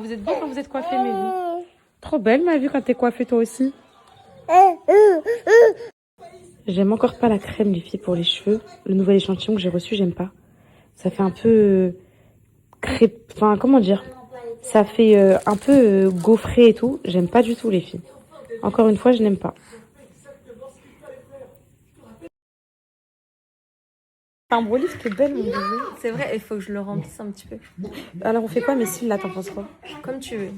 Vous êtes beau quand vous êtes coiffée, mais vous. Trop belle, ma vie, quand t'es coiffée, toi aussi. J'aime encore pas la crème, les filles, pour les cheveux. Le nouvel échantillon que j'ai reçu, j'aime pas. Ça fait un peu... crêpe... Enfin, comment dire? Ça fait un peu gaufré et tout. J'aime pas du tout, les filles. Encore une fois, je n'aime pas. Un brolier, c'était belle, mon bébé. C'est vrai, il faut que je le remplisse un petit peu. Alors, on fait quoi, mes cils, là, t'en penses quoi? Comme tu veux.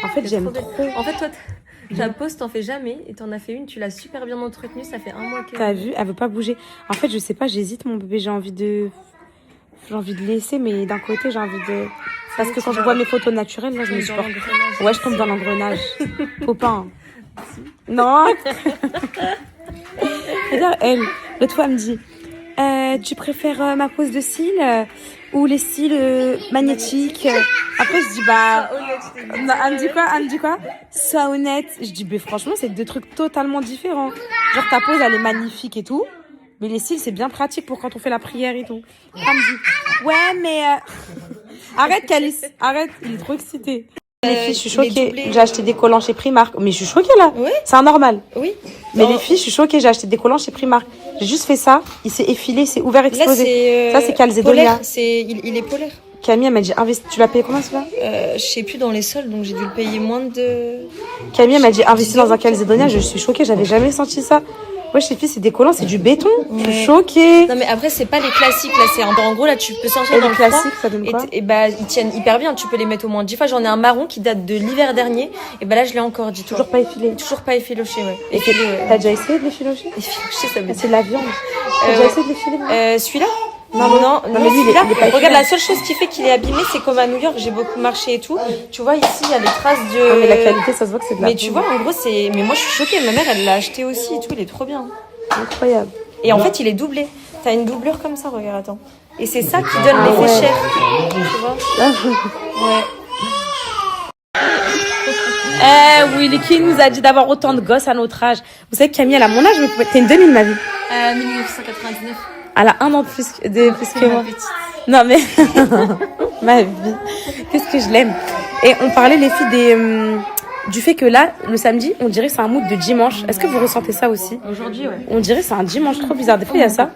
En fait, j'aime trop. En fait, toi, ta pause, t'en fais jamais. Et t'en as fait une, tu l'as super bien entretenue. Ça fait 1 mois que... T'as vu? Elle veut pas bouger. En fait, je sais pas, j'hésite, mon bébé. J'ai envie de laisser, mais d'un côté, j'ai envie de... Parce que quand je vois mes photos naturelles, là, je me supporte. Ouais, je tombe dans l'engrenage. Faut pas. Hein. Non. Regarde, elle, l'autre fois, elle me dit... tu préfères ma pose de cils ou les cils magnétiques? Après, je dis, bah... Non, elle me dit quoi? Sois honnête. Je dis, mais franchement, c'est 2 trucs totalement différents. Genre, ta pose, elle est magnifique et tout. Mais les cils, c'est bien pratique pour quand on fait la prière et tout. Elle me dit, ouais, mais... Arrête, Calice. Arrête, il est trop excité. Les filles, je suis choquée. J'ai acheté des collants chez Primark. Mais je suis choquée, là. Oui. C'est anormal. Oui. Mais les filles, je suis choquée. J'ai acheté des collants chez Primark. J'ai juste fait ça. Il s'est effilé, c'est ouvert, explosé. Ça, c'est Calzedonia. Il est polaire. Camille, elle m'a dit, tu l'as payé combien, celui-là? Je sais plus dans les soldes, donc j'ai dû le payer moins de... Camille, elle m'a dit, investis dans un Calzedonia. Je suis choquée. J'avais jamais senti ça. Ouais, chez les filles, c'est des collants, c'est du béton. Ouais. Je suis choquée. Non, mais après, c'est pas les classiques, là. C'est en gros, là, tu peux sortir dans le classique, froid. Ça donne quoi? Et bah, ils tiennent hyper bien. Tu peux les mettre au moins 10 fois. J'en ai un marron qui date de l'hiver dernier. Et bah là, je l'ai encore, dis-toi. Toujours pas effilé. Toujours pas effiloché, ouais. Effilé, ouais. T'as déjà essayé de l'effilocher? Effiloché, ça veut dire. C'est de la viande. T'as déjà essayé de l'effiler? Celui-là? Non, mais lui, il est pas regarde, la seule chose qui fait qu'il est abîmé, c'est comme à New York, j'ai beaucoup marché et tout. Tu vois, ici, il y a les traces de... Ah, mais la qualité, ça se voit que c'est de la viande. Mais tu vois, en gros, c'est... Mais moi, je suis choquée. Ma mère, elle l'a acheté aussi et tout. Il est trop bien. Incroyable. Et en fait, il est doublé. T'as une doublure comme ça, regarde, attends. Et c'est ça qui donne l'effet cher. Tu vois? Ouais. Oui, qui nous a dit d'avoir autant de gosses à notre âge? Vous savez que Camille, elle a mon âge, mais t'es une 2000, ma vie. 1999. Elle a 1 an de plus que moi. Non, mais... ma vie. Qu'est-ce que je l'aime. Et on parlait, les filles, du fait que là, le samedi, on dirait que c'est un mood de dimanche. Est-ce que vous ressentez ça aussi? Aujourd'hui, ouais. On dirait que c'est un dimanche trop bizarre. Des fois, il y a ça.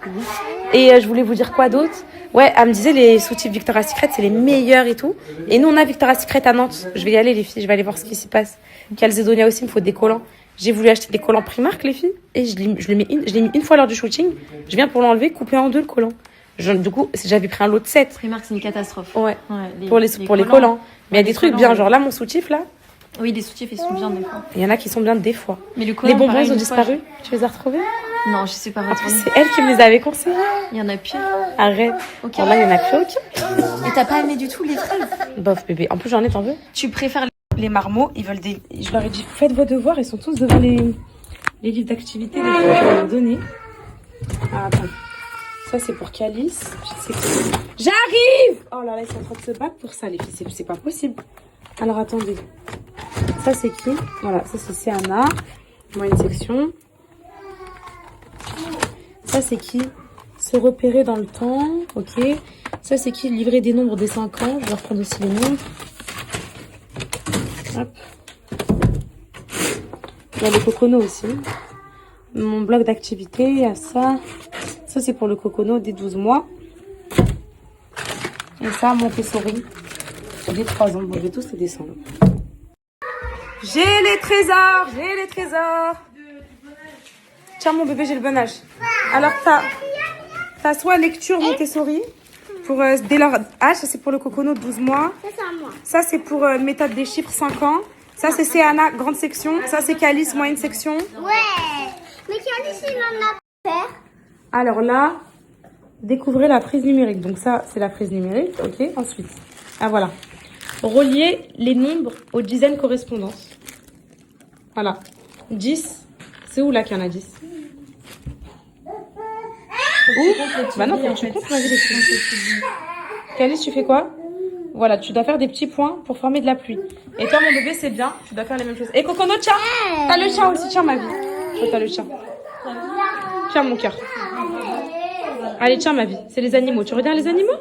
Et je voulais vous dire quoi d'autre? Ouais, elle me disait les soutifs Victoria's Secret, c'est les meilleurs et tout. Et nous, on a Victoria's Secret à Nantes. Je vais y aller, les filles. Je vais aller voir ce qui s'y passe. Calzedonia aussi, il me faut des collants. J'ai voulu acheter des collants Primark, les filles. Et je l'ai mis une fois lors du shooting. Je viens pour l'enlever, couper en 2 le collant. Du coup, j'avais pris un lot de 7. Primark, c'est une catastrophe. Ouais. Pour les collants. Mais il y a des trucs bien, genre là, mon soutif, là. Oui, les soutifs, ils sont bien des fois. Il y en a qui sont bien des fois. Mais le collant, les bonbons, ils ont disparu. Tu les as retrouvés? Non, je sais pas. En plus, c'est elle qui me les avait conseillés. Il y en a pire. Arrête. Ok. Alors là, il y en a plus aucun. Et t'as pas aimé du tout les fraises? Bof, bébé. En plus, j'en ai, t'en veux? Tu préfères les marmots, ils veulent des... Je leur ai dit, faites vos devoirs. Ils sont tous devant les livres d'activité. Les trucs que je vais leur donner. Ah, attends. Ça, c'est pour Calice. J'arrive! Oh là là, ils sont en train de se battre pour ça, les filles. C'est pas possible. Alors, attendez. Ça, c'est qui? Voilà, ça, c'est Céana. Moi, une section. Ça, c'est qui? Se repérer dans le temps. Ok. Ça, c'est qui? Livrer des nombres des 5 ans. Je vais reprendre aussi les nombres. Hop. Il y a le cocono aussi. Mon bloc d'activité, il y a ça. Ça, c'est pour le cocono des 12 mois. Et ça, Montessori. Des 3 ans. Bon, je vais tous les descendre. J'ai les trésors. Tiens, mon bébé, j'ai le bon âge. Alors, t'as soit lecture Montessori, pour dès leur âge. Ça, c'est pour le cocono de 12 mois. Ça, c'est à moi. Ça, c'est pour méthode des chiffres 5 ans. Ça, c'est Céana, grande section. Ça, c'est Calice, moyenne section. Ouais. Mais Calice, il en a peur. Alors là, découvrez la prise numérique. Donc ça, c'est la prise numérique. Ok, ensuite. Ah, voilà. Relier les nombres aux dizaines correspondances. Voilà. 10. C'est où là qu'il y en a 10? Où? Bah non, faut que tu comptes ma vie des petits. Calice, tu fais quoi? Voilà, tu dois faire des petits points pour former de la pluie. Et toi, mon bébé, c'est bien. Tu dois faire les mêmes choses. Et Cocono, tiens! T'as le tien aussi, tiens ma vie. Toi, t'as le tien. Tiens mon cœur. Allez, tiens ma vie. C'est les animaux. Tu regardes les animaux?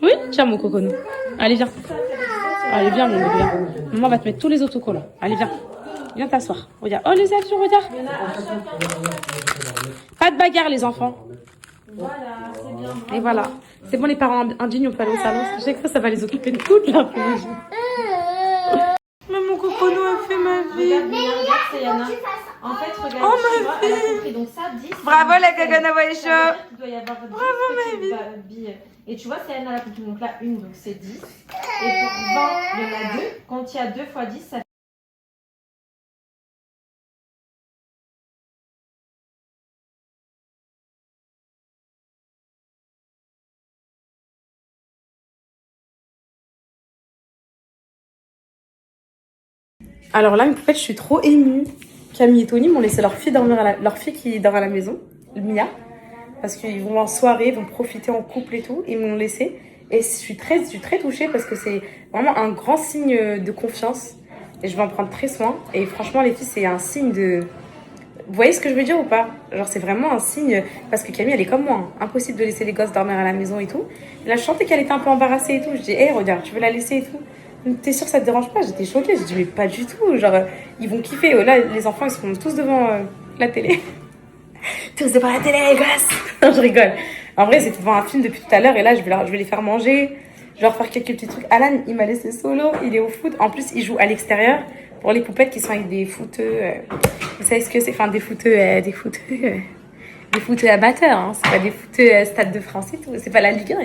Oui? Tiens mon Cocono. Allez, viens. Allez, viens, mon bébé, viens. Maman va te mettre tous les autocollants. Allez, viens. Viens t'asseoir. Regarde. Oh, les avions, regarde. Pas de bagarre, les enfants. Voilà, c'est bien. Et voilà. C'est bon, les parents indignes, on peut aller au salon. Je sais que ça va les occuper de toute l'après-midi. Maman Cocono a fait ma vie. Regarde, c'est Yana. En fait, regarde, Oh, tu ma vois, elle a compris. Donc ça, 10. Bravo, la Gagana Waisho. Il doit y avoir 10 Bravo, ma vie. billes. Et tu vois, c'est Yana la compris. Donc là, une, donc c'est 10. Et pour 20, il y en a 2. Quand il y a 2 fois 10, ça fait. Alors là, mes poupettes, je suis trop émue. Camille et Tony m'ont laissé leur fille dormir leur fille qui dort à la maison, Mia, parce qu'ils vont en soirée, ils vont profiter en couple et tout. Ils m'ont laissé et je suis très touchée parce que c'est vraiment un grand signe de confiance et je vais en prendre très soin. Et franchement, les filles, c'est un signe de... Vous voyez ce que je veux dire ou pas? Genre, c'est vraiment un signe parce que Camille, elle est comme moi, hein. Impossible de laisser les gosses dormir à la maison et tout. Et là, je sentais qu'elle était un peu embarrassée et tout. Je dis, hé, regarde, tu veux la laisser et tout? T'es sûre que ça te dérange pas? J'étais choquée. J'ai dit, mais pas du tout. Genre, ils vont kiffer. Là, les enfants, ils sont tous devant la télé. Tous devant la télé, les gosses. Non, je rigole. En vrai, c'était devant un film depuis tout à l'heure. Et là, je vais les faire manger. Je vais leur faire quelques petits trucs. Alan, il m'a laissé solo. Il est au foot. En plus, il joue à l'extérieur. Pour les poupettes qui sont avec des footeux. Vous savez ce que c'est? Enfin, des footeux amateurs. Hein. C'est pas des footeux Stade de France et tout. C'est pas la Ligue 1.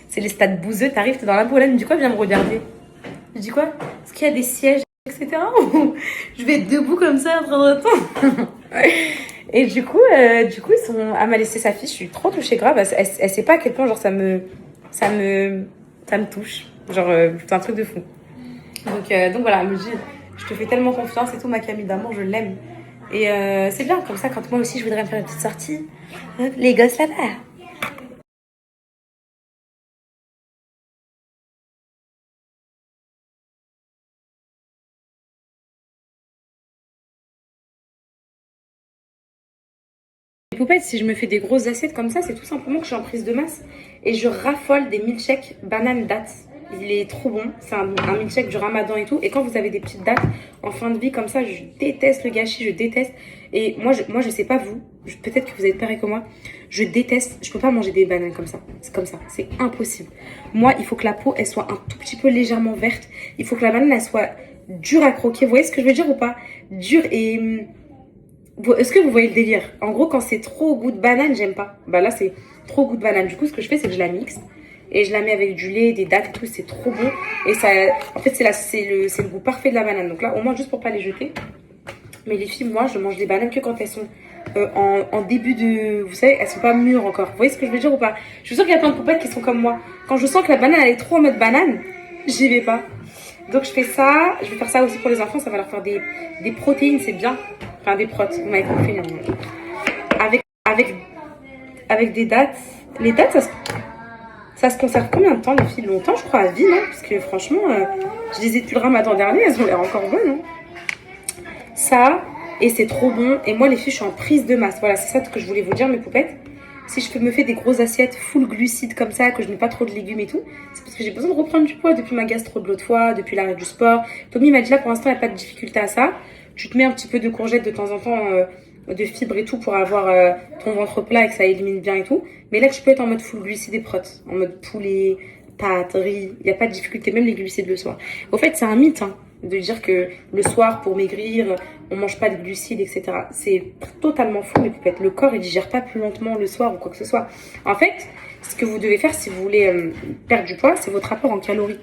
C'est les stades bouseux, t'arrives, t'es dans la boule, elle me dit quoi, viens me regarder. Je dis quoi? Est-ce qu'il y a des sièges, etc. Ou je vais être debout comme ça en train d'attendre. Et du coup, elle m'a laissé sa fille, je suis trop touchée grave. Elle sait pas à quel point genre ça me touche. Genre, c'est un truc de fou. Donc voilà, elle me dit, je te fais tellement confiance et tout, ma Camille d'amour, je l'aime. Et c'est bien, comme ça, quand moi aussi je voudrais me faire une petite sortie, hop, les gosses là-bas. Les poupettes, si je me fais des grosses assiettes comme ça, c'est tout simplement que je suis en prise de masse et je raffole des milkshakes banane dattes. Il est trop bon, c'est un milkshake du ramadan et tout. Et quand vous avez des petites dattes en fin de vie comme ça, je déteste le gâchis, je déteste. Et moi je sais pas vous, peut-être que vous êtes pareil que moi, je déteste, je peux pas manger des bananes comme ça. C'est comme ça, c'est impossible. Moi, il faut que la peau, elle soit un tout petit peu légèrement verte. Il faut que la banane, elle soit dure à croquer. Vous voyez ce que je veux dire ou pas? Dure et... Est-ce que vous voyez le délire? En gros, quand c'est trop au goût de banane, j'aime pas. Bah là, c'est trop au goût de banane. Du coup, ce que je fais, c'est que je la mixe. Et je la mets avec du lait, des dattes et tout. C'est trop bon. Et ça, en fait, c'est le goût parfait de la banane. Donc là, au moins, juste pour pas les jeter. Mais les filles, moi, je mange des bananes que quand elles sont en début de... Vous savez, elles sont pas mûres encore. Vous voyez ce que je veux dire ou pas? Je suis sûre qu'il y a plein de poupettes qui sont comme moi. Quand je sens que la banane, elle est trop en mode banane, j'y vais pas. Donc je fais ça. Je vais faire ça aussi pour les enfants. Ça va leur faire des protéines, c'est bien. Enfin, des protes, vous m'avez compris. Avec des dattes. Les dattes, ça se conserve combien de temps, les filles? Longtemps, je crois, à vie, non? Parce que franchement, je les ai depuis le ramadan dernier, elles ont l'air encore bonnes, hein. Ça, et c'est trop bon. Et moi, les filles, je suis en prise de masse. Voilà, c'est ça que je voulais vous dire, mes poupettes. Si je me fais des grosses assiettes full glucides comme ça, que je mets pas trop de légumes et tout, c'est parce que j'ai besoin de reprendre du poids depuis ma gastro de l'autre fois, depuis l'arrêt du sport. Tommy m'a dit là, pour l'instant, il n'y a pas de difficulté à ça. Tu te mets un petit peu de courgettes de temps en temps, de fibres et tout pour avoir ton ventre plat et que ça élimine bien et tout. Mais là, tu peux être en mode full glucides et protes, en mode poulet, pâtes, riz. Il n'y a pas de difficulté, même les glucides le soir. Au fait, c'est un mythe, hein, de dire que le soir, pour maigrir, on mange pas de glucides, etc. C'est totalement fou, mes poupettes. Le corps, il digère pas plus lentement le soir ou quoi que ce soit. En fait, ce que vous devez faire si vous voulez perdre du poids, c'est votre rapport en calories.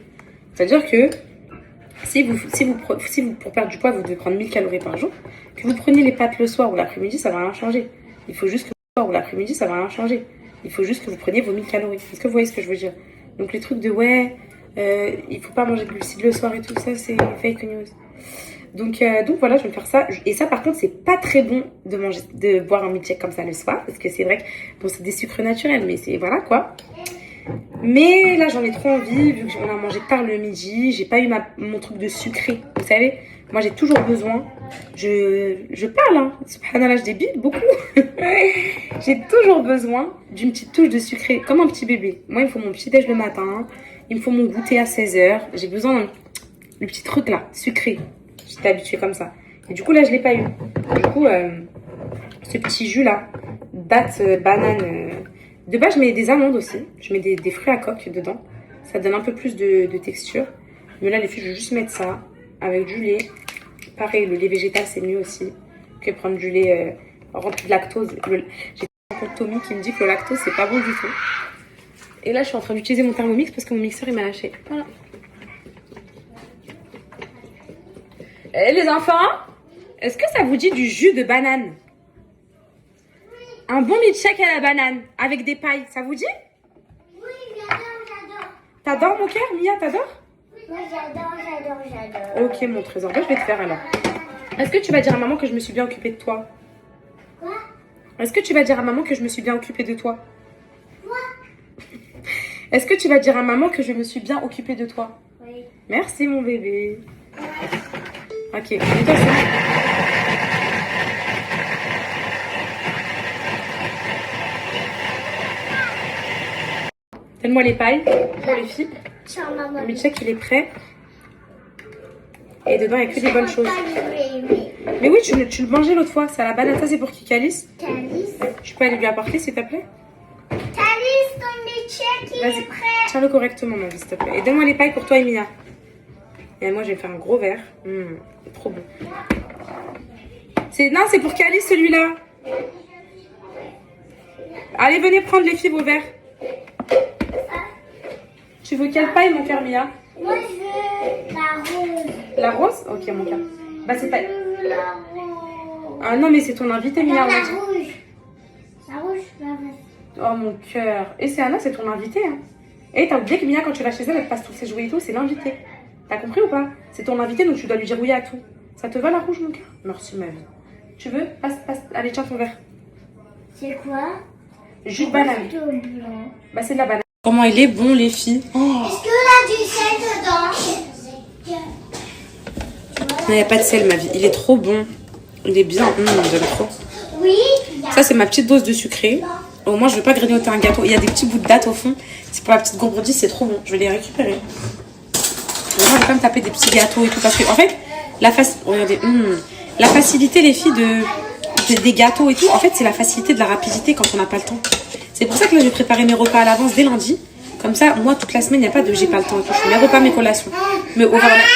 C'est-à-dire que si pour perdre du poids, vous devez prendre 1000 calories par jour, que vous preniez les pâtes le soir ou l'après-midi, ça va rien changer. Il faut juste que le soir ou l'après-midi, ça va rien changer. Il faut juste que vous preniez vos 1000 calories. Est-ce que vous voyez ce que je veux dire? Donc les trucs de il faut pas manger de glucides le soir et tout ça, c'est fake news. Donc voilà, je vais me faire ça. Et ça, par contre, c'est pas très bon de boire un milkshake comme ça le soir, parce que c'est vrai que bon, c'est des sucres naturels, mais c'est voilà quoi. Mais là, j'en ai trop envie, vu qu'on a mangé tard le midi. J'ai pas eu mon truc de sucré. Vous savez, moi, j'ai toujours besoin. Je parle, hein. Subhanallah, je débite beaucoup. J'ai toujours besoin d'une petite touche de sucré, comme un petit bébé. Moi, il me faut mon petit déj le matin. Il me faut mon goûter à 16h. J'ai besoin du petit truc là, sucré. J'étais habituée comme ça. Et du coup, là, je l'ai pas eu. Du coup, ce petit jus là, date, banane. De base, je mets des amandes aussi. Je mets des fruits à coque dedans. Ça donne un peu plus de texture. Mais là, les filles, je vais juste mettre ça avec du lait. Pareil, le lait végétal, c'est mieux aussi que prendre du lait rempli de lactose. J'ai un compte Tommy qui me dit que le lactose, c'est pas bon du tout. Et là, je suis en train d'utiliser mon Thermomix parce que mon mixeur, il m'a lâché. Voilà. Et les enfants, est-ce que ça vous dit du jus de banane? Un bon milkshake à la banane avec des pailles, ça vous dit? Oui, j'adore. T'adores mon cœur, Mia, t'adores? Oui, j'adore. Ok, mon trésor, je vais te faire alors. Est-ce que tu vas dire à maman que je me suis bien occupée de toi? Quoi? Est-ce que tu vas dire à maman que je me suis bien occupée de toi? Quoi? Est-ce que tu vas dire à maman que je me suis bien occupée de toi? Oui. Merci mon bébé. Ok, mets-toi ça. Donne-moi les pailles pour les filles. Ciao, maman. Le milkshake, il est prêt. Et dedans, il n'y a que des bonnes choses. Mais oui, tu le mangeais l'autre fois. C'est à la banane. Ça, c'est pour qui, Calice? Calice. Tu peux aller lui apporter, s'il te plaît? Calice, ton milkshake, il est prêt. Tiens-le correctement, ma vie, s'il te plaît. Et donne-moi les pailles pour toi et Mia. Et moi, je vais me faire un gros verre. Trop bon. Non, c'est pour Calice, celui-là. Allez, venez prendre les filles vos verres. Tu veux quelle paille, mon cœur, Mia? Moi, je veux la rose. La rose? Ok, mon cœur. Bah, c'est pas... Je veux la rose. Ah non, mais c'est ton invité, Non, Mia. la rouge. La rouge, la rose. Oh, mon cœur. Et c'est Anna, c'est ton invité, hein. Et t'as oublié que Mia, quand tu vas chez elle, elle te passe tous ses jouets et tout, c'est l'invité. T'as compris ou pas? C'est ton invité, donc tu dois lui dire oui à tout. Ça te va, la rouge, mon cœur? Merci, ma vie. Tu veux? Passe. Allez, tiens ton verre. C'est quoi? Jus de banane. C'est tout blanc. Bah, c'est de la banane. Comment il est bon, les filles. Oh. Est-ce que là, du sel dedans? Il n'y a pas de sel, ma vie. Il est trop bon. Il est bien. J'aime trop. Oui. Ça, c'est ma petite dose de sucré. Au moins, je ne veux pas grignoter un gâteau. Il y a des petits bouts de date au fond. C'est pour la petite gourmandise, c'est trop bon. Je vais les récupérer. Moi, je vais pas me taper des petits gâteaux et tout. Parce que, en fait, regardez, la facilité, les filles, des gâteaux et tout, en fait, c'est la facilité de la rapidité quand on n'a pas le temps. C'est pour ça que là, j'ai préparé mes repas à l'avance dès lundi. Comme ça, moi, toute la semaine, il n'y a pas de j'ai pas le temps et tout. Je fais mes repas, mes collations. Mais au overnight.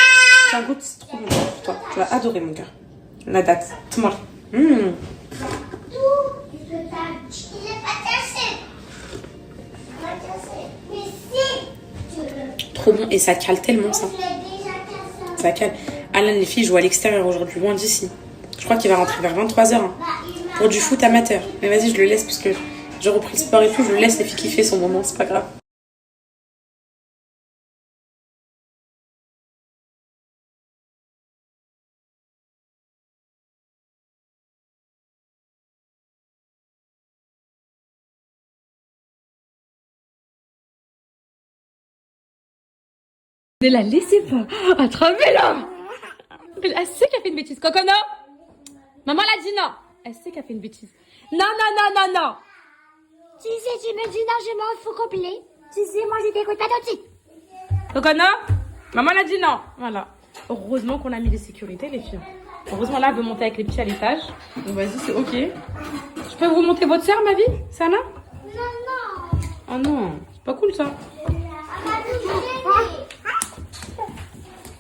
Tiens, goûte, c'est trop bon pour toi. Tu vas adorer, mon cœur. La date. Tomorrow. Il est pas cassé. Pas cassé. Mais si. Trop bon. Et ça cale tellement, ça. Je l'ai déjà cassé. Ça cale. Alain, les filles jouent à l'extérieur aujourd'hui, loin d'ici. Je crois qu'il va rentrer vers 23h. Hein, pour du foot amateur. Mais vas-y, je le laisse parce que j'ai repris le sport et tout. Je le laisse les filles kiffer son moment, c'est pas grave. Ne la laissez pas attrapez-la. Elle sait qu'elle fait une bêtise. Cocono, maman l'a dit non. Elle sait qu'elle fait une bêtise. Non. Si tu me dis non, je m'en fous complet. Tu sais, moi, je t'écoute pas tout de suite. Cocono, maman l'a dit non. Voilà. Heureusement qu'on a mis des sécurités, les filles. Heureusement, là, elle veut monter avec les petits à l'étage. Donc, vas-y, c'est ok. Je peux vous monter votre soeur, ma vie, Sana? Non. Ah non, c'est pas cool, ça.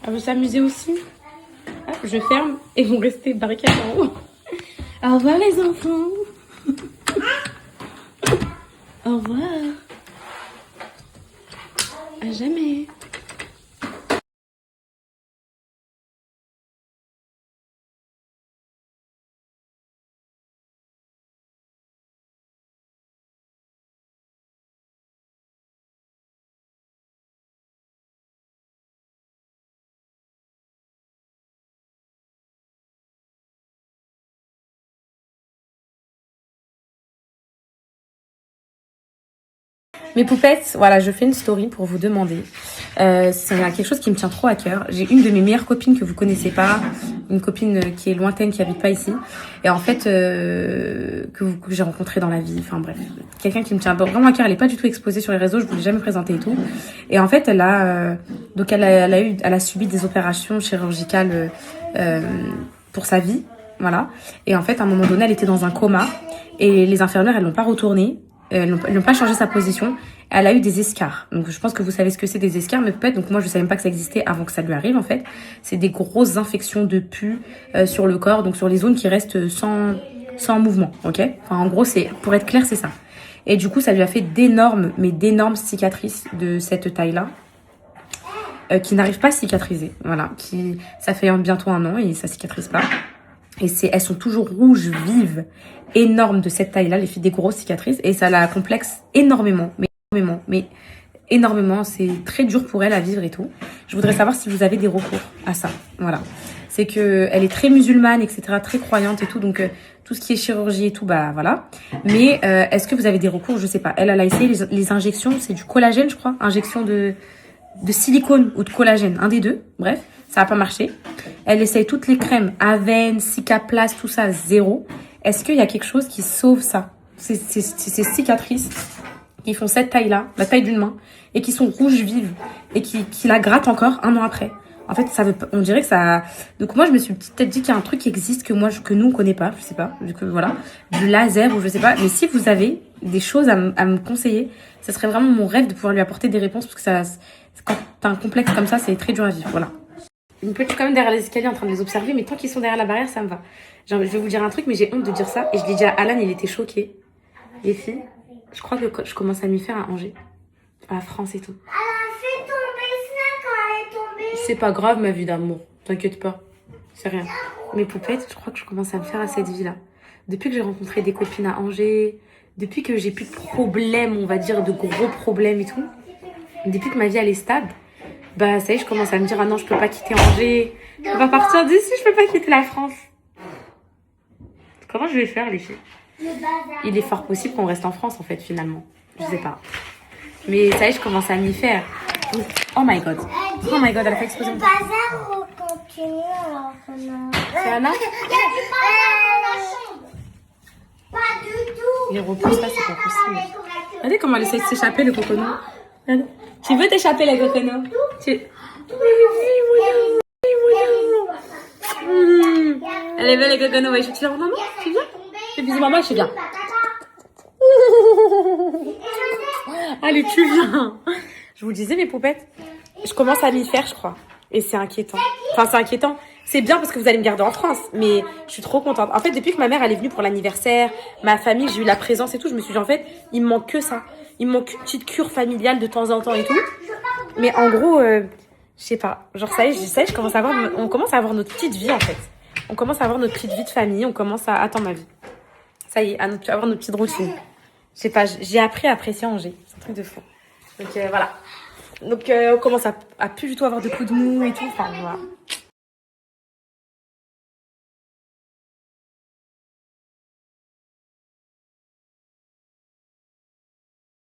Elle veut s'amuser aussi. Hop, je ferme et vont rester barricades en haut. Au revoir, les enfants. Au revoir. À jamais. Mes poupettes, voilà, je fais une story pour vous demander. C'est quelque chose qui me tient trop à cœur. J'ai une de mes meilleures copines que vous connaissez pas, une copine qui est lointaine, qui habite pas ici, et en fait que j'ai rencontrée dans la vie. Enfin bref, quelqu'un qui me tient vraiment à cœur. Elle est pas du tout exposée sur les réseaux, je vous l'ai jamais présentée et tout. Et en fait, elle a subi des opérations chirurgicales pour sa vie, voilà. Et en fait, à un moment donné, elle était dans un coma et les infirmières, elles l'ont pas retournée. Elles n'ont pas changé sa position. Elle a eu des escarres. Donc, je pense que vous savez ce que c'est des escarres, mais peut-être. Donc, moi, je savais même pas que ça existait avant que ça lui arrive, en fait. C'est des grosses infections de pus sur le corps, donc sur les zones qui restent sans mouvement, ok. Enfin, en gros, pour être clair, c'est ça. Et du coup, ça lui a fait d'énormes cicatrices de cette taille-là, qui n'arrivent pas à cicatriser. Voilà. Ça fait bientôt 1 an et ça cicatrise pas. Et elles sont toujours rouges, vives, énormes de cette taille-là, les filles, des grosses cicatrices. Et ça la complexe énormément, mais énormément. C'est très dur pour elle à vivre et tout. Je voudrais savoir si vous avez des recours à ça. Voilà. C'est que elle est très musulmane, etc., très croyante et tout. Donc, tout ce qui est chirurgie et tout, bah voilà. Mais est-ce que vous avez des recours? Je sais pas. Elle a essayé les injections, c'est du collagène, je crois. Injection de silicone ou de collagène, un des deux. Bref, ça n'a pas marché. Elle essaye toutes les crèmes, Aven, Cicaplast, tout ça, 0. Est-ce qu'il y a quelque chose qui sauve ça? Ces cicatrices qui font cette taille-là, la taille d'une main, et qui sont rouges vives, et qui la grattent encore 1 an après. En fait, on dirait que ça... Donc moi, je me suis peut-être dit qu'il y a un truc qui existe que nous, on connaît pas, je sais pas, vu que voilà, du laser ou je sais pas. Mais si vous avez des choses à me conseiller, ça serait vraiment mon rêve de pouvoir lui apporter des réponses, parce que quand t'as un complexe comme ça, c'est très dur à vivre, voilà. Une petite quand même derrière les escaliers en train de les observer, mais tant qu'ils sont derrière la barrière, ça me va. Genre, je vais vous dire un truc, mais j'ai honte de dire ça. Et je l'ai dit à Alan, il était choqué. Les filles, je crois que je commence à m'y faire à Angers, à la France et tout. Elle a fait tomber ça quand elle est tombée. C'est pas grave, ma vie d'amour. T'inquiète pas. C'est rien. Mes poupettes, je crois que je commence à me faire à cette vie-là. Depuis que j'ai rencontré des copines à Angers, depuis que j'ai plus de problèmes, on va dire, de gros problèmes et tout, depuis que ma vie, elle est stable, bah ça y est, je commence à me dire, ah non, je peux pas quitter Angers, je peux pas partir d'ici, je peux pas quitter la France. Comment je vais faire, les filles? Il est fort possible qu'on reste en France, en fait, finalement. Je sais pas. Mais ça y est, je commence à m'y faire. Oh my god. Oh my god, elle a fait exploser. Le bazar continue alors non. C'est Anna? Il y a du bazar dans la chambre. Pas du tout. Les repousses là, c'est pas possible. Regardez comment elle essaie de s'échapper, le cocono. Regardez. Tu veux t'échapper, la cocono? Elle est belle, la cocono. Ouais, tu viens, maman? Tu viens? Fais bisous, maman, je suis bien. Allez, tu viens. Je vous disais, mes poupettes, je commence à m'y faire, je crois. Et c'est inquiétant. Enfin, c'est inquiétant. C'est bien parce que vous allez me garder en France, mais je suis trop contente. En fait, depuis que ma mère elle est venue pour l'anniversaire, ma famille, j'ai eu la présence et tout, je me suis dit, en fait, il me manque que ça. Il me manque une petite cure familiale de temps en temps et tout. Mais en gros, je sais pas. Genre, ça y est, on commence à avoir notre petite vie, en fait. On commence à avoir notre petite vie de famille, on commence à attendre ma vie. Ça y est, à avoir notre petite routine. Je sais pas, j'ai appris à apprécier Angers. C'est un truc de fou. Donc, voilà. Donc, on commence à plus du tout avoir de coups de mou et tout. Enfin, voilà.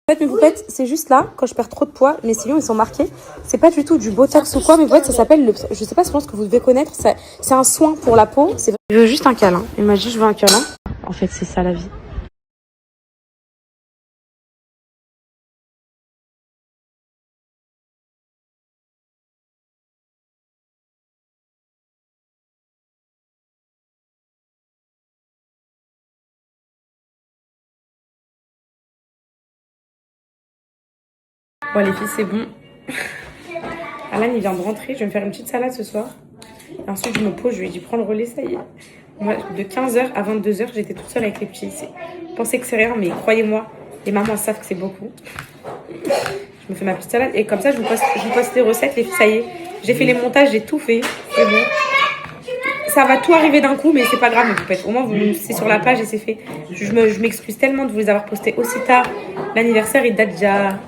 En fait, mes poupettes, c'est juste là, quand je perds trop de poids, mes sillons, ils sont marqués. C'est pas du tout du Botox ou quoi, mais poupettes, ça s'appelle je sais pas, je pense que vous devez connaître. C'est un soin pour la peau. Je veux juste un câlin. Il m'a dit, je veux un câlin. En fait, c'est ça la vie. Bon les filles, c'est bon. Alan il vient de rentrer, je vais me faire une petite salade ce soir. Et ensuite je me pose, je lui ai dit prends le relais, ça y est. Moi de 15h à 22h j'étais toute seule avec les petits. Je pensais que c'est rien, mais croyez-moi, les mamans savent que c'est beaucoup. Je me fais ma petite salade et comme ça je vous poste les recettes, les filles, ça y est. J'ai fait les montages, j'ai tout fait, c'est bon. Ça va tout arriver d'un coup, mais c'est pas grave, mes poupettes. Au moins, c'est sur la page et c'est fait. Je m'excuse tellement de vous les avoir postés aussi tard. L'anniversaire, il date déjà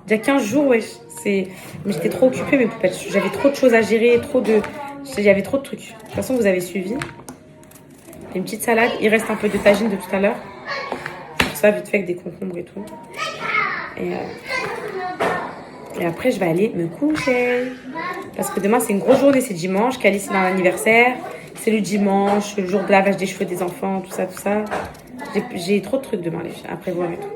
15 jours, wesh. Mais j'étais trop occupée, mes poupettes. J'avais trop de choses à gérer, il y avait trop de trucs. De toute façon, vous avez suivi. Une petite salade. Il reste un peu de tagine de tout à l'heure. Pour ça, vite fait avec des concombres et tout. Et après, je vais aller me coucher. Parce que demain, c'est une grosse journée, c'est dimanche. Calice, c'est l'anniversaire. C'est le dimanche, le jour de lavage des cheveux des enfants, tout ça, tout ça. J'ai trop de trucs demain, les filles, à prévoir et tout.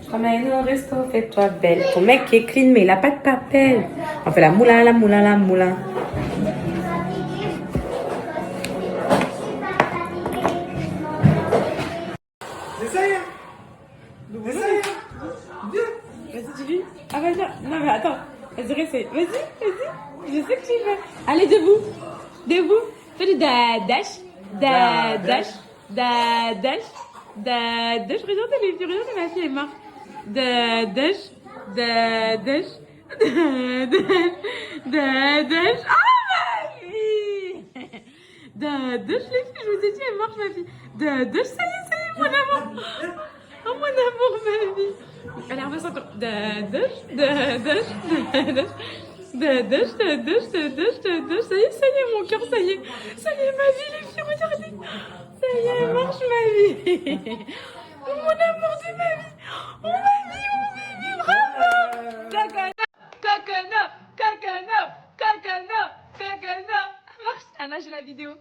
Ramène au resto, fais-toi belle. Ton mec est clean, mais il a pas de papel. On fait la moulin, la moulin, la moulin. Essaye. Essaye. Vas-y, tu vis. Ah, vas-y. Non, mais attends. Vas-y, reste. Vas-y, vas-y. Je sais que tu veux. Allez, debout. Debout. Fais du dadash. Dadash. Dadash. Dadash. Regardez les filles. Regardez ma fille, elle marche. Dadash. Dadash. Dadash. Dadash. Ah, ma fille. Dadash, les filles. Je vous ai dit, elle marche, ma fille. Dadash, ça y est, mon amour. Oh, mon amour, ma vie. Elle est repasse encore. Dadash, dadash, dadash. Dadash, dadash, dadash, dadash. Ça y est, mon cœur, ça y est. Ça y est, ma vie, les filles, regardez. Ça y est, elle marche, ma vie. Oh, mon amour de ma vie. Oh, ma vie, bravo. Coconut, coconut, coconut, coconut, coconut. Marche. Anna, j'ai la vidéo.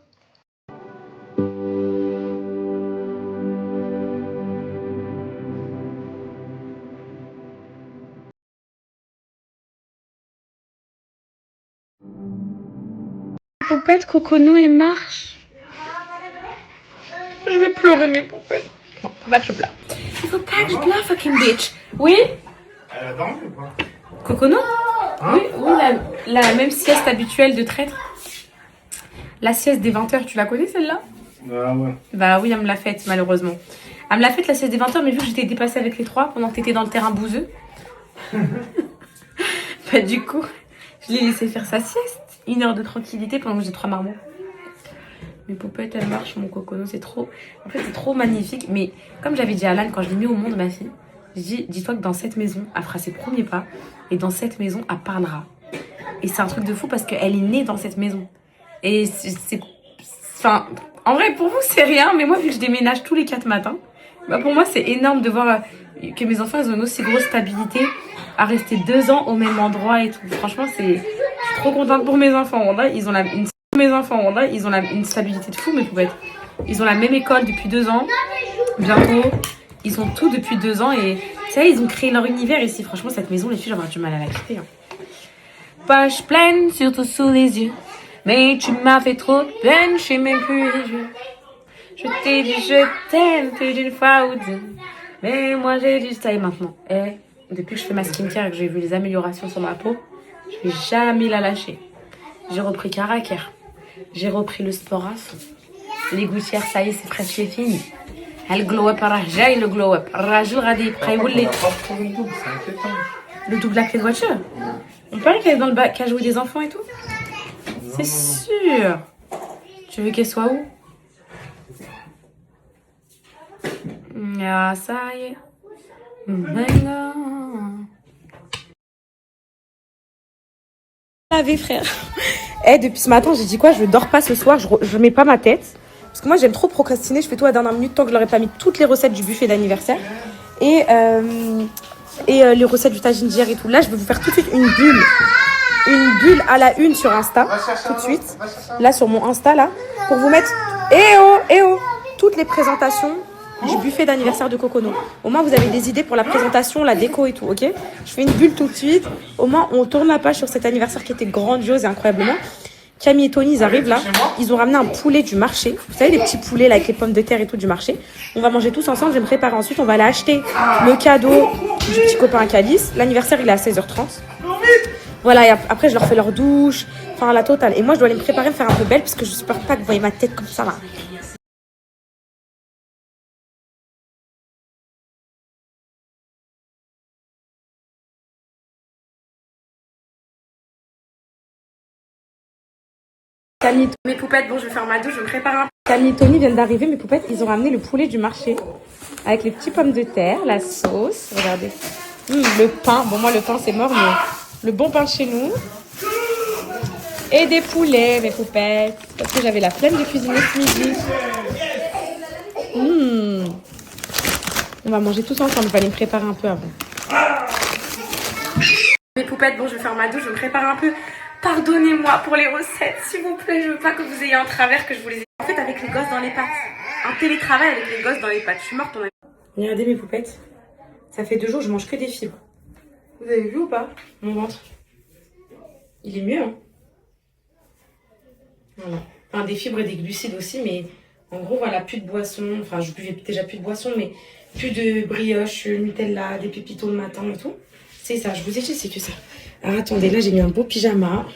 Poupette, Cocono et Marche. Je vais pleurer mes poupettes. Non, faut pas que je pleure. Il faut pas que je pleure, fucking bitch. Oui? Elle a dormi ou pas? Cocono? Oui, la même sieste habituelle de traître. La sieste des 20h, tu la connais celle-là? Ah ouais. Bah oui, elle me l'a faite malheureusement. Elle me l'a faite la sieste des 20h, mais vu que j'étais dépassée avec les 3 pendant que t'étais dans le terrain bouseux. Bah du coup, je l'ai laissé faire sa sieste. 1 heure de tranquillité pendant que j'ai 3 marmots. Mes poupettes, elles marchent, mon cocono, c'est trop... En fait, c'est trop magnifique. Mais comme j'avais dit à Alan, quand je l'ai mis au monde, ma fille, j'ai dit, dis-toi que dans cette maison, elle fera ses premiers pas. Et dans cette maison, elle parlera. Et c'est un truc de fou parce qu'elle est née dans cette maison. Et c'est... Enfin, en vrai, pour vous, c'est rien. Mais moi, vu que je déménage tous les 4 matins, bah pour moi, c'est énorme de voir que mes enfants, ils ont une aussi grosse stabilité à rester 2 ans au même endroit et tout. Franchement, je suis trop contente pour mes enfants. Ils ont une stabilité de fou, mes poupettes. Ils ont la même école depuis 2 ans. Bientôt. Ils ont tout depuis 2 ans. Et tu sais, ils ont créé leur univers ici. Franchement, cette maison, les filles, j'aurais du mal à la quitter. Hein. Poche pleine, surtout sous les yeux. Mais tu m'as fait trop de peine, je sais même plus les jeux. Je t'ai dit je t'aime plus d'une fois ou deux. Mais moi, j'ai du style maintenant. Et depuis que je fais ma skincare et que j'ai vu les améliorations sur ma peau, je vais jamais la lâcher. J'ai repris Caracar. J'ai repris le sport à fond. Les gouttières, ça y est, c'est presque fini. Le glow up, j'ai le glow up. Rajul Radi, Praïwouli. Le double à clé de voiture. On paraît qu'elle est dans le bac, qu'elle a joué des enfants et tout. C'est sûr. Tu veux qu'elle soit où? Ah, ça y est. Lavé, frère. Depuis ce matin, j'ai dit quoi? Je dors pas ce soir, je mets pas ma tête. Parce que moi, j'aime trop procrastiner. Je fais tout à la dernière minute tant que je leur ai pas mis toutes les recettes du buffet d'anniversaire. Et les recettes du tagine d'hier et tout. Là, je vais vous faire tout de suite une bulle à la une sur Insta. Tout de suite. Là, sur mon Insta, là. Pour vous mettre, toutes les présentations du buffet d'anniversaire de Cocono. Au moins, vous avez des idées pour la présentation, la déco et tout, ok? Je fais une bulle tout de suite. Au moins, on tourne la page sur cet anniversaire qui était grandiose et incroyablement. Camille et Tony, ils arrivent là. Ils ont ramené un poulet du marché. Vous savez, les petits poulets là, avec les pommes de terre et tout du marché. On va manger tous ensemble. Je vais me préparer ensuite. On va aller acheter le cadeau du petit copain Calice. L'anniversaire, il est à 16h30. Voilà, et après, je leur fais leur douche. Enfin, la totale. Et moi, je dois aller me préparer, me faire un peu belle parce que je supporte pas que vous voyez ma tête comme ça là. Camille, mes poupettes, bon je vais faire ma douche, je vais me préparer un peu. Camille et Tony viennent d'arriver, mes poupettes, ils ont ramené le poulet du marché. Avec les petits pommes de terre, la sauce, regardez. Le pain, bon moi le pain c'est mort, mais le bon pain chez nous. Et des poulets, mes poupettes. Parce que j'avais la flemme de cuisiner ce midi. On va manger tous ensemble. Je vais aller me préparer un peu avant. Mes poupettes, bon, je vais faire ma douche. Je me prépare un peu. Pardonnez-moi pour les recettes, s'il vous plaît. Je veux pas que vous ayez un travers, que je vous les ai. En fait, avec les gosses dans les pattes. Un télétravail avec les gosses dans les pattes. Je suis morte, on a... Regardez mes poupettes. Ça fait 2 jours, je mange que des fibres. Vous avez vu ou pas mon ventre? Il est mieux, hein? Voilà. Enfin, des fibres et des glucides aussi, mais en gros, voilà, plus de boissons. Enfin, je buvais déjà plus de boissons, mais plus de brioche, Nutella, des pépitos le matin et tout. C'est ça, je vous ai dit, c'est que ça. Alors attendez, là, j'ai mis un beau pyjama.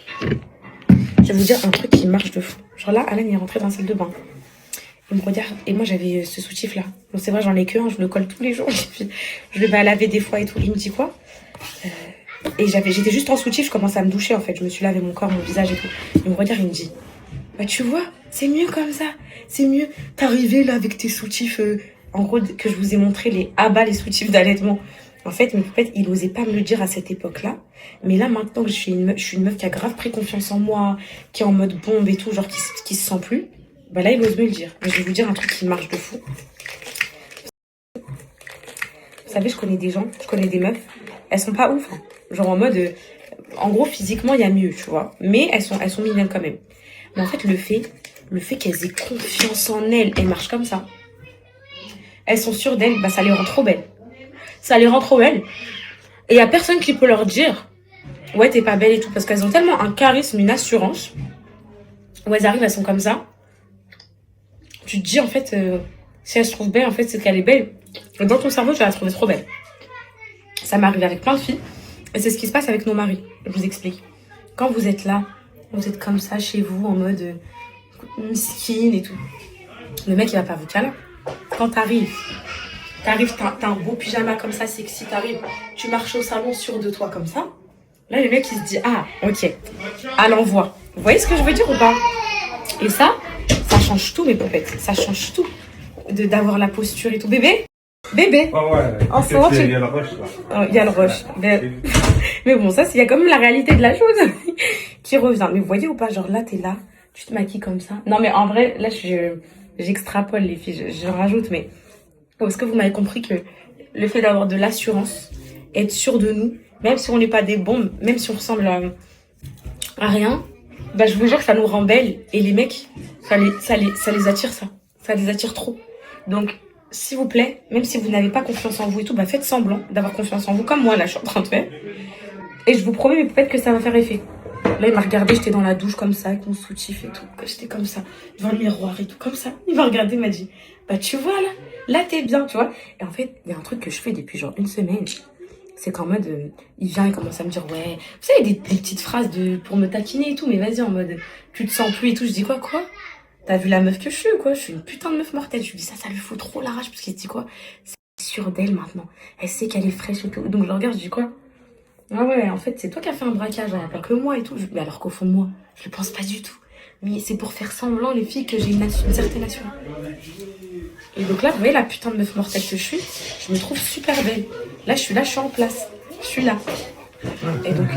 Je vais vous dire un truc qui marche de fou. Genre là, Alan est rentré dans la salle de bain. Il me regarde, et moi, j'avais ce soutif là. Bon, c'est vrai, j'en ai que un, je le colle tous les jours. Je le vais à laver des fois et tout. Il me dit quoi? Et j'étais juste en soutif, je commençais à me doucher en fait. Je me suis lavé mon corps, mon visage et tout. Il me regarde, il me dit, bah tu vois, c'est mieux comme ça. C'est mieux. T'arrivais là avec tes soutifs, en gros, que je vous ai montré les abats, les soutifs d'allaitement. En fait, mes poupettes, il osait pas me le dire à cette époque-là. Mais là, maintenant que je suis une meuf qui a grave pris confiance en moi, qui est en mode bombe et tout, genre qui se sent plus, bah là, il ose me le dire. Mais je vais vous dire un truc qui marche de fou. Vous savez, je connais des gens, je connais des meufs, elles sont pas ouf, hein. Genre en mode, en gros, physiquement, il y a mieux, tu vois. Mais elles sont mignonnes quand même. Mais en fait, le fait qu'elles aient confiance en elles marchent comme ça. Elles sont sûres d'elles, bah ça les rend trop belles. Ça les rend trop belles. Et il y a personne qui peut leur dire, ouais, t'es pas belle et tout. Parce qu'elles ont tellement un charisme, une assurance. Où elles arrivent, elles sont comme ça. Tu te dis, en fait, si elle se trouve belle, en fait, c'est qu'elle est belle. Et dans ton cerveau, tu vas la trouver trop belle. Ça m'arrive avec plein de filles. Et c'est ce qui se passe avec nos maris. Je vous explique. Quand vous êtes là, vous êtes comme ça chez vous, en mode miskine et tout. Le mec, il va pas vous câlin. Quand t'arrives, t'as un beau pyjama comme ça, sexy, t'arrives, tu marches au salon sûr de toi comme ça. Là, le mec, il se dit, ah, ok, à l'envoi. Vous voyez ce que je veux dire ou pas? Et ça change tout, mes poupettes. Ça change tout. D'avoir la posture et tout. Bébé? Bébé? Ah ouais, en ce moment, il y a le rush là. Il y a le rush. Mais bon, ça, il y a quand même la réalité de la chose qui revient. Mais vous voyez ou pas? Genre là, t'es là, tu te maquilles comme ça. Non, mais en vrai, là, j'extrapole les filles, je rajoute, mais parce que vous m'avez compris que le fait d'avoir de l'assurance, être sûr de nous, même si on n'est pas des bombes, même si on ressemble à rien, bah je vous jure que ça nous rend belles. Et les mecs, ça les attire, ça. Ça les attire trop. Donc, s'il vous plaît, même si vous n'avez pas confiance en vous et tout, bah faites semblant d'avoir confiance en vous, comme moi là, je suis en train de faire. Et je vous promets, mais peut-être que ça va faire effet. Là, il m'a regardé, j'étais dans la douche comme ça, avec mon soutif et tout. J'étais comme ça, devant le miroir et tout, comme ça. Il m'a regardé, il m'a dit, bah tu vois là t'es bien, tu vois. Et en fait, il y a un truc que je fais depuis genre 1 semaine. C'est qu'en mode, il vient et commence à me dire, ouais, vous savez, des petites phrases pour me taquiner et tout, mais vas-y, en mode, tu te sens plus et tout. Je dis quoi? T'as vu la meuf que je suis, quoi? Je suis une putain de meuf mortelle. Je lui dis ça lui fout trop la rage, parce qu'il se dit quoi? C'est sûr d'elle maintenant. Elle sait qu'elle est fraîche et tout. Donc je le regarde, je dis quoi? Ah ouais, en fait, c'est toi qui as fait un braquage, il n'y a pas que moi et tout. Mais alors qu'au fond de moi, je le pense pas du tout. Mais c'est pour faire semblant, les filles, que j'ai une certaine assurance. Et donc là, vous voyez la putain de meuf mortelle que je suis, je me trouve super belle. Là, je suis en place. Je suis là. Et donc...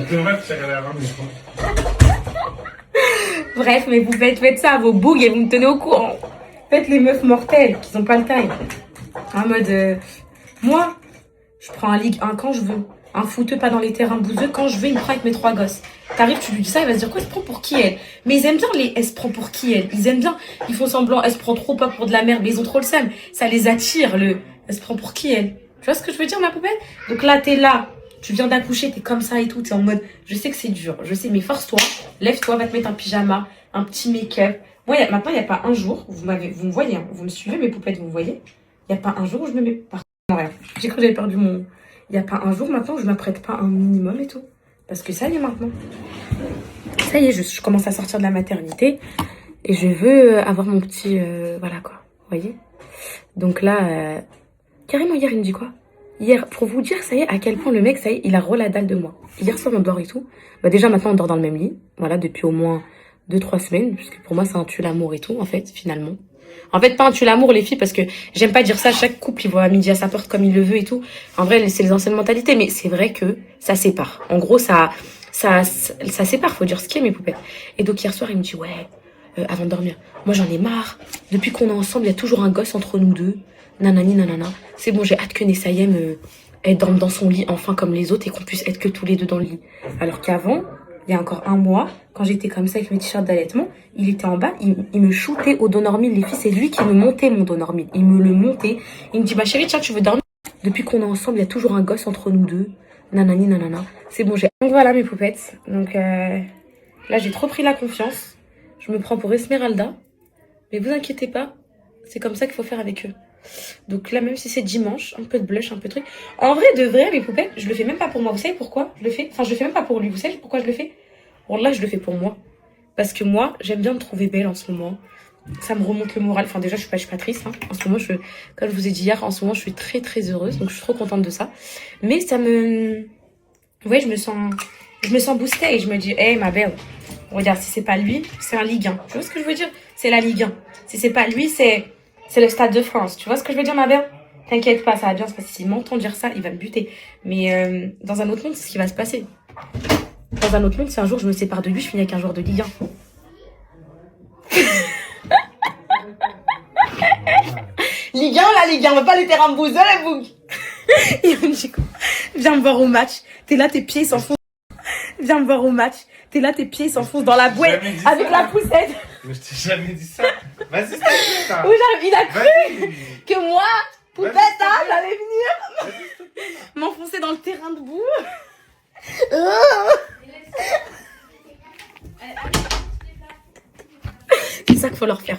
Bref, mais vous faites ça à vos bougs et vous me tenez au courant. Faites les meufs mortelles qui n'ont pas le time. En mode, moi, je prends un Ligue 1 quand je veux. Un footeux pas dans les terrains bouseux. Quand je veux, il me prend avec mes 3 gosses. T'arrives, tu lui dis ça, il va se dire quoi? Elle se prend pour qui elle? Mais ils aiment bien elle se prend pour qui elle? Ils aiment bien. Ils font semblant, elle se prend trop pas pour de la merde. Mais ils ont trop le seum. Ça les attire, elle se prend pour qui elle? Tu vois ce que je veux dire, ma poupée? Donc là, t'es là. Tu viens d'accoucher, t'es comme ça et tout. T'es en mode, je sais que c'est dur. Je sais, mais force-toi. Lève-toi, va te mettre un pyjama, un petit make-up. Moi, maintenant, il n'y a pas un jour. Vous me voyez, hein, vous me suivez, mes poupettes, vous me voyez. Il n'y a pas un jour où je me mets. Pardon, rien. J'ai cru que j'avais perdu mon. Il n'y a pas un jour maintenant où je m'apprête pas un minimum et tout. Parce que ça y est maintenant. Ça y est, je commence à sortir de la maternité. Et je veux avoir mon petit... voilà quoi. Vous voyez? Donc là, carrément hier, il me dit quoi? Hier, pour vous dire, ça y est, à quel point le mec, ça y est, il a re la dalle de moi. Hier soir, on dort et tout. Bah déjà, maintenant, on dort dans le même lit. Voilà, depuis au moins 2-3 semaines. Parce que pour moi, c'est un tue l'amour et tout, en fait, finalement. En fait, pas un tue l'amour, les filles, parce que j'aime pas dire ça. Chaque couple, il voit à midi à sa porte comme il le veut et tout. En vrai, c'est les anciennes mentalités, mais c'est vrai que ça sépare. En gros, ça ça sépare, faut dire ce qui est mes poupettes. Et donc hier soir, il me dit, ouais, avant de dormir, moi j'en ai marre. Depuis qu'on est ensemble, il y a toujours un gosse entre nous deux. Nanani, nanana. C'est bon, j'ai hâte que Nessayem, elle dorme dans son lit enfin comme les autres et qu'on puisse être que tous les deux dans le lit. Alors qu'avant, il y a encore un mois, quand j'étais comme ça avec mes t-shirts d'allaitement, il était en bas, il me shootait au Donormil. Les filles, c'est lui qui me montait mon Donormil. Il me le montait. Il me dit, ma chérie, tiens, tu veux dormir? Depuis qu'on est ensemble, il y a toujours un gosse entre nous deux. Nanani, nanana. C'est bon, j'ai... Donc voilà mes poupettes. Donc là, j'ai trop pris la confiance. Je me prends pour Esmeralda. Mais vous inquiétez pas, c'est comme ça qu'il faut faire avec eux. Donc là, même si c'est dimanche, un peu de blush, un peu de truc. En vrai, de vrai, mes poupettes, je le fais même pas pour moi. Vous savez pourquoi je le fais? Enfin, je le fais même pas pour lui. Vous savez pourquoi je le fais? Bon, là, je le fais pour moi. Parce que moi, j'aime bien me trouver belle en ce moment. Ça me remonte le moral. Enfin, déjà, je suis pas triste. Hein. En ce moment, comme je vous ai dit hier, en ce moment, je suis très, très heureuse. Donc, je suis trop contente de ça. Mais ça me... Ouais, je me sens boostée et je me dis, hey, ma belle, regarde, si c'est pas lui, c'est un Ligue 1. Tu vois ce que je veux dire? C'est la Ligue 1. Si c'est pas lui, c'est le Stade de France. Tu vois ce que je veux dire, ma belle? T'inquiète pas, ça va bien se passer. S'il m'entend dire ça, il va me buter. Mais dans un autre monde, c'est ce qui va se passer. Dans un autre monde, si un jour je me sépare de lui, je finis avec un joueur de Ligue 1. Ligue 1, la Ligue 1, on va pas les terrains bouseux, la bougue. Il me dit quoi? Viens me voir au match. T'es là, tes pieds s'enfoncent. Viens me voir au match. T'es là, tes pieds s'enfoncent dans la boîte avec la poussette. Mais je t'ai jamais dit ça. Vas-y, c'est ça. Oui, il a cru que moi, poupette, hein, j'allais venir m'enfoncer dans le terrain de boue. C'est ça qu'il faut leur faire.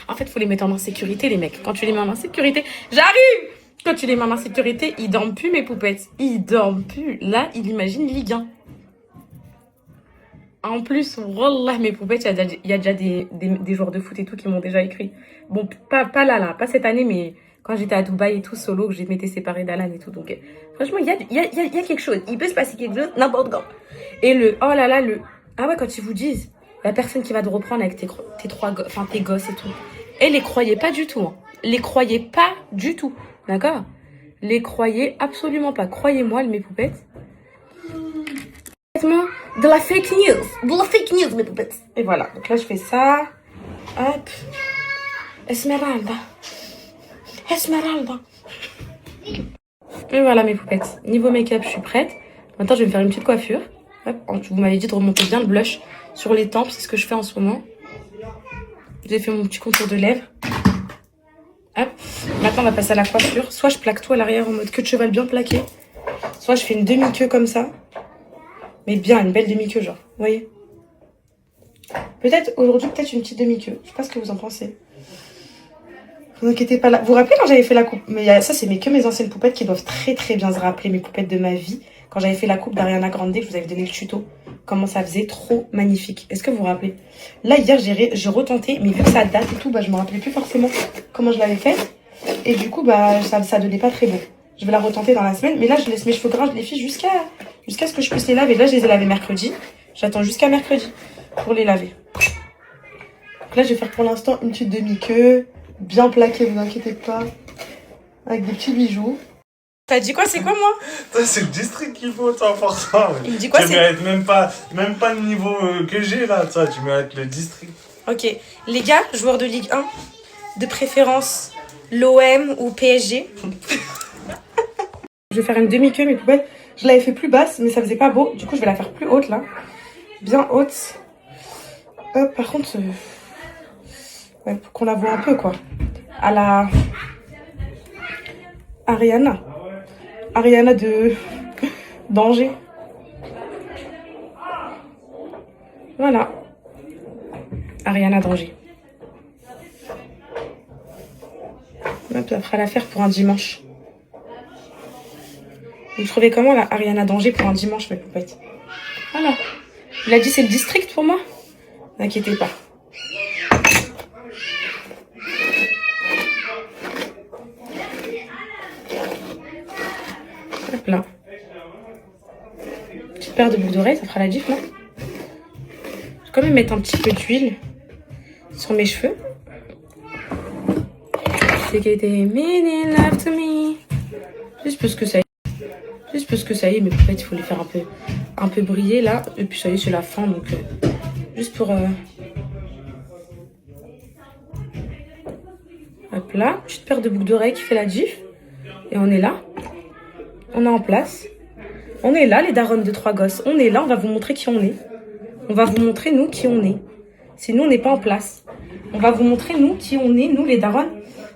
En fait, il faut les mettre en insécurité, les mecs. Quand tu les mets en insécurité, j'arrive. Quand tu les mets en insécurité, ils dorment plus, mes poupettes. Ils dorment plus. Là, ils imaginent Ligue 1. En plus, wallah, mes poupettes, il y a déjà des joueurs de foot et tout qui m'ont déjà écrit. Bon, pas là, pas cette année, mais quand j'étais à Dubaï et tout, solo, que je m'étais séparée d'Alan et tout. Donc, franchement, il y a quelque chose. Il peut se passer quelque chose n'importe quand. Et oh là là, ah ouais, quand ils vous disent, la personne qui va te reprendre avec tes gosses et tout. Et les croyez pas du tout. Hein. Les croyez pas du tout. D'accord? Les croyez absolument pas. Croyez-moi, mes poupettes. De la fake news. De la fake news, mes poupettes. Et voilà. Donc là, je fais ça. Hop. Esmeralda. Et voilà, mes poupettes. Niveau make-up, je suis prête. Maintenant, je vais me faire une petite coiffure. Hop. Vous m'avez dit de remonter bien le blush sur les tempes. C'est ce que je fais en ce moment. J'ai fait mon petit contour de lèvres. Hop. Maintenant, on va passer à la coiffure. Soit je plaque tout à l'arrière en mode queue de cheval bien plaqué. Soit je fais une demi-queue comme ça. Mais bien, une belle demi-queue, genre. Vous voyez? Peut-être aujourd'hui, peut-être une petite demi-queue. Je sais pas ce que vous en pensez. Vous inquiétez pas là. Vous vous rappelez quand j'avais fait la coupe? Mais ça, c'est que mes anciennes poupettes qui doivent très très bien se rappeler mes poupettes de ma vie. Quand j'avais fait la coupe d'Ariana Grande, que je vous avais donné le tuto. Comment ça faisait, trop magnifique. Est-ce que vous vous rappelez? Là, hier, j'ai retenté, mais vu que ça date et tout, bah, je me rappelais plus forcément comment je l'avais fait. Et du coup, bah, ça donnait pas très beau. Je vais la retenter dans la semaine. Mais là, je laisse mes cheveux gras, je les fiche jusqu'à ce que je puisse les laver. Là, je les ai lavés mercredi. J'attends jusqu'à mercredi pour les laver. Donc là, je vais faire pour l'instant une petite demi-queue. Bien plaquée, vous inquiétez pas. Avec des petits bijoux. T'as dit quoi? C'est quoi, moi? Ça, c'est le district qu'il faut, toi, pour ça. Il me dit quoi? Tu mérites même pas le niveau que j'ai, là, toi. Tu mérites le district. Ok. Les gars, joueurs de Ligue 1, de préférence l'OM ou PSG. Je vais faire une demi-queue, mes poubelles. Je l'avais fait plus basse, mais ça faisait pas beau. Du coup, je vais la faire plus haute, là. Bien haute. Hop, par contre... ouais, pour qu'on la voit un peu, quoi. À la... Ariana de... d'Angers. Voilà. Ariana d'Angers. Hop, ça fera l'affaire pour un dimanche. Vous trouvez comment la Ariana d'Angers pour un dimanche, mes poupettes? Voilà. Il a dit c'est le district pour moi? N'inquiétez pas. Hop là. Petite paire de boucles d'oreilles, ça fera la diff, non? Je vais quand même mettre un petit peu d'huile sur mes cheveux. C'est qu'elle était meaning love to me. Juste parce que ça y est. Juste parce que ça y est, mes poupettes, il faut les faire un peu briller là. Et puis ça y est, c'est la fin, donc juste pour... Hop là, petite paire de boucles d'oreilles qui fait la diff. Et on est là. On est en place. On est là, les darons de 3 gosses. On est là, on va vous montrer qui on est. On va vous montrer, nous, qui on est. Si nous, on n'est pas en place. On va vous montrer, nous, qui on est, nous, les darons.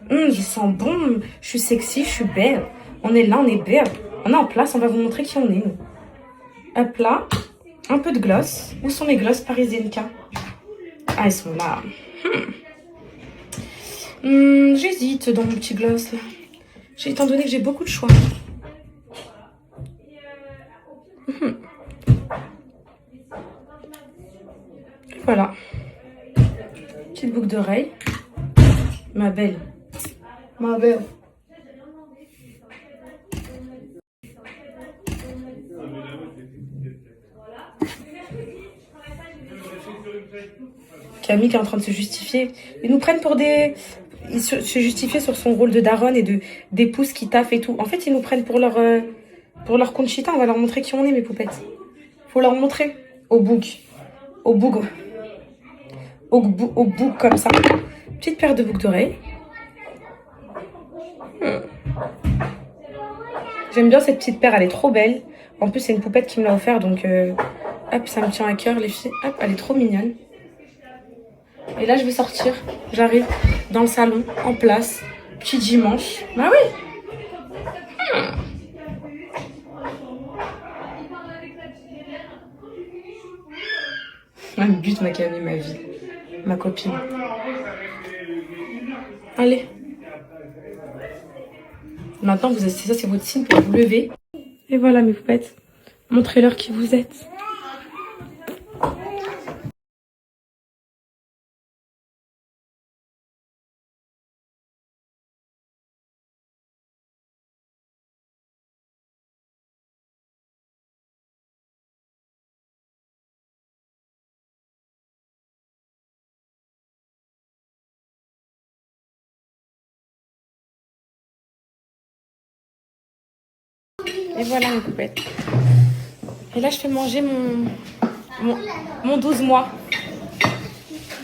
Je sens bon, je suis sexy, je suis belle. On est là, on est belle. On est en place, on va vous montrer qui on est, nous. Hop là, un peu de gloss. Où sont mes glosses parisiennes? Ah, elles sont là. J'hésite dans mon petit gloss là. Étant donné que j'ai beaucoup de choix. Voilà. Petite boucle d'oreille. Ma belle. Ma belle. Camille qui est en train de se justifier. Ils nous prennent pour des... Il se justifiait sur son rôle de daronne et d'épouse qui taffe et tout. En fait, ils nous prennent pour leur Conchita. On va leur montrer qui on est, mes poupettes. Faut leur montrer. Au boug. Au boug. Au boug comme ça. Petite paire de boucles d'oreilles. J'aime bien cette petite paire. Elle est trop belle. En plus, c'est une poupette qui me l'a offert. Donc, hop, ça me tient à cœur, les filles. Hop, elle est trop mignonne. Et là, je vais sortir. J'arrive dans le salon, en place. Petit dimanche. Bah oui. Un but, ma Camille, ma vie. Ma copine. Allez. Maintenant, ça, c'est votre signe pour vous lever. Et voilà, mes poupettes. Montrez-leur qui vous êtes. Et voilà mes poupettes. Et là, je fais manger mon 12 mois.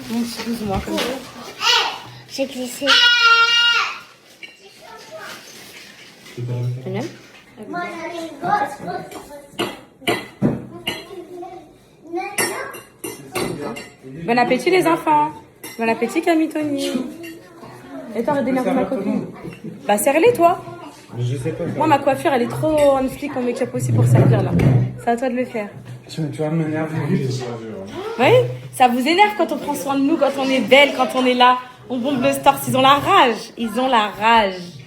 Mon petit 12 mois. J'ai glissé. C'est bien? Bon appétit les enfants. Bon appétit Camille Tony. Et toi, arrête d'énerver ma copine. Bah serre-les toi. Je sais pas. Moi ma coiffure elle est trop on flic en make-up aussi pour servir là. C'est à toi de le faire. Tu vas m'énerver. Oui, ça vous énerve quand on prend soin de nous, quand on est belle, quand on est là. On bombe le stars, ils ont la rage. Ils ont la rage.